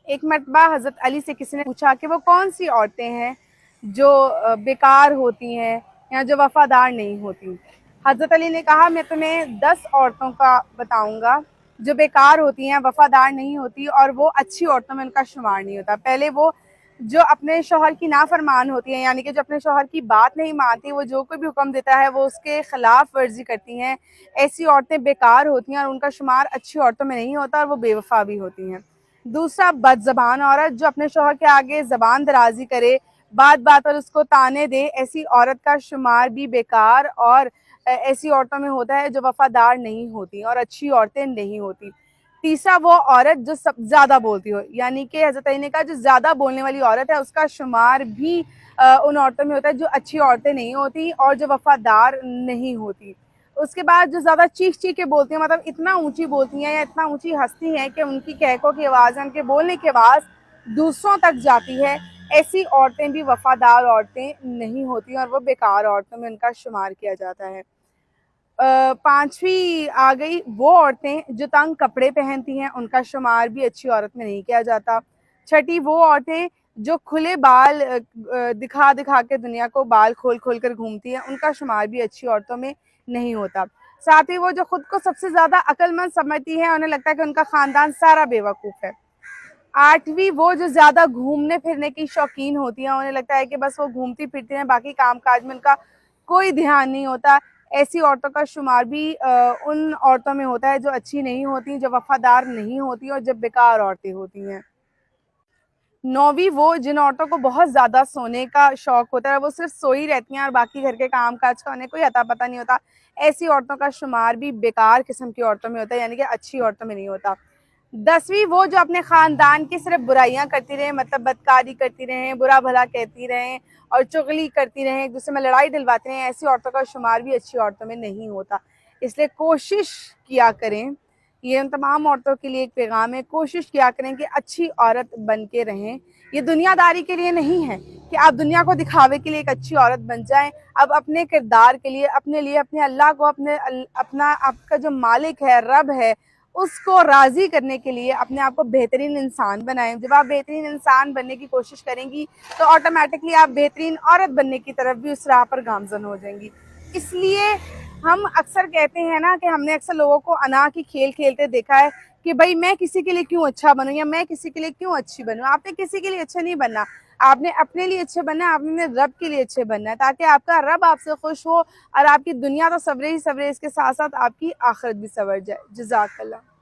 ایک مرتبہ حضرت علی سے کسی نے پوچھا کہ وہ کون سی عورتیں ہیں جو بیکار ہوتی ہیں یا جو وفادار نہیں ہوتی۔ حضرت علی نے کہا میں تمہیں 10 عورتوں کا بتاؤں گا جو بیکار ہوتی ہیں، وفادار نہیں ہوتی، اور وہ اچھی عورتوں میں ان کا شمار نہیں ہوتا۔ پہلے وہ جو اپنے شوہر کی نافرمان ہوتی ہیں، یعنی کہ جو اپنے شوہر کی بات نہیں مانتی، وہ جو کوئی بھی حکم دیتا ہے وہ اس کے خلاف ورزی کرتی ہیں، ایسی عورتیں بیکار ہوتی ہیں اور ان کا شمار اچھی عورتوں میں نہیں ہوتا اور وہ بے وفا بھی ہوتی ہیں۔ دوسرا، بد زبان عورت جو اپنے شوہر کے آگے زبان درازی کرے، بات بات پر اس کو طعنے دے، ایسی عورت کا شمار بھی بیکار اور ایسی عورتوں میں ہوتا ہے جو وفادار نہیں ہوتی اور اچھی عورتیں نہیں ہوتی۔ تیسرا، وہ عورت جو زیادہ بولتی ہو، یعنی کہ حضرت علی نے کہا جو زیادہ بولنے والی عورت ہے اس کا شمار بھی ان عورتوں میں ہوتا ہے جو اچھی عورتیں نہیں ہوتی اور جو وفادار نہیں ہوتی۔ اس کے بعد جو زیادہ چیخ چیخ کے بولتی ہیں، مطلب اتنا اونچی بولتی ہیں یا اتنا اونچی ہنستی ہیں کہ ان کی کہکوں کی آواز، ان کے بولنے کی آواز دوسروں تک جاتی ہے، ایسی عورتیں بھی وفادار عورتیں نہیں ہوتی اور وہ بیکار عورتوں میں ان کا شمار کیا جاتا ہے۔ پانچویں آ گئی وہ عورتیں جو تنگ کپڑے پہنتی ہیں، ان کا شمار بھی اچھی عورت میں نہیں کیا جاتا۔ چھٹی، وہ عورتیں جو کھلے بال دکھا دکھا کے دنیا کو بال کھول کھول کر گھومتی ہیں، ان کا شمار بھی اچھی عورتوں میں نہیں ہوتا۔ ساتھ ہی وہ جو خود کو سب سے زیادہ عقل مند سمجھتی ہیں، انہیں لگتا ہے کہ ان کا خاندان سارا بے وقوف ہے۔ آٹھویں، وہ جو زیادہ گھومنے پھرنے کی شوقین ہوتی ہیں، انہیں لگتا ہے کہ بس وہ گھومتی پھرتی ہیں، باقی کام کاج میں ان کا کوئی دھیان نہیں ہوتا، ایسی عورتوں کا شمار بھی ان عورتوں میں ہوتا ہے جو اچھی نہیں ہوتی، جو وفادار نہیں ہوتی اور جو بیکار عورتیں ہوتی ہیں۔ نویں، وہ جن عورتوں کو بہت زیادہ سونے کا شوق ہوتا ہے، وہ صرف سوئی رہتی ہیں اور باقی گھر کے کام کاج کا انہیں کوئی اتا پتہ نہیں ہوتا، ایسی عورتوں کا شمار بھی بیکار قسم کی عورتوں میں ہوتا ہے، یعنی کہ اچھی عورتوں میں نہیں ہوتا۔ 10ویں، وہ جو اپنے خاندان کی صرف برائیاں کرتی رہیں، مطلب بدکاری کرتی رہیں، برا بھلا کہتی رہیں اور چغلی کرتی رہیں، ایک دوسرے میں لڑائی ڈلواتی رہیں، ایسی عورتوں کا شمار بھی اچھی عورتوں میں نہیں ہوتا۔ اس لیے کوشش کیا کریں، یہ ان تمام عورتوں کے لیے ایک پیغام ہے، کوشش کیا کریں کہ اچھی عورت بن کے رہیں۔ یہ دنیا داری کے لیے نہیں ہے کہ آپ دنیا کو دکھاوے کے لیے ایک اچھی عورت بن جائیں، اب اپنے کردار کے لیے، اپنے اللہ کو، اپنا آپ کا جو مالک ہے، رب ہے، اس کو راضی کرنے کے لیے اپنے آپ کو بہترین انسان بنائیں۔ جب آپ بہترین انسان بننے کی کوشش کریں گی تو آٹومیٹکلی آپ بہترین عورت بننے کی طرف بھی اس راہ پر گامزن ہو جائیں گی۔ اس لیے ہم اکثر کہتے ہیں نا کہ ہم نے اکثر لوگوں کو انا کی کھیل کھیلتے دیکھا ہے کہ بھائی میں کسی کے لیے کیوں اچھا بنوں یا میں کسی کے لیے کیوں اچھی بنوں۔ آپ نے کسی کے لیے اچھا نہیں بننا، آپ نے اپنے لیے اچھے بننا ہے، آپ نے رب کے لیے اچھے بننا ہے، تاکہ آپ کا رب آپ سے خوش ہو اور آپ کی دنیا تو سورے ہی سورے، اس کے ساتھ ساتھ آپ کی آخرت بھی سور جائے۔ جزاک اللہ۔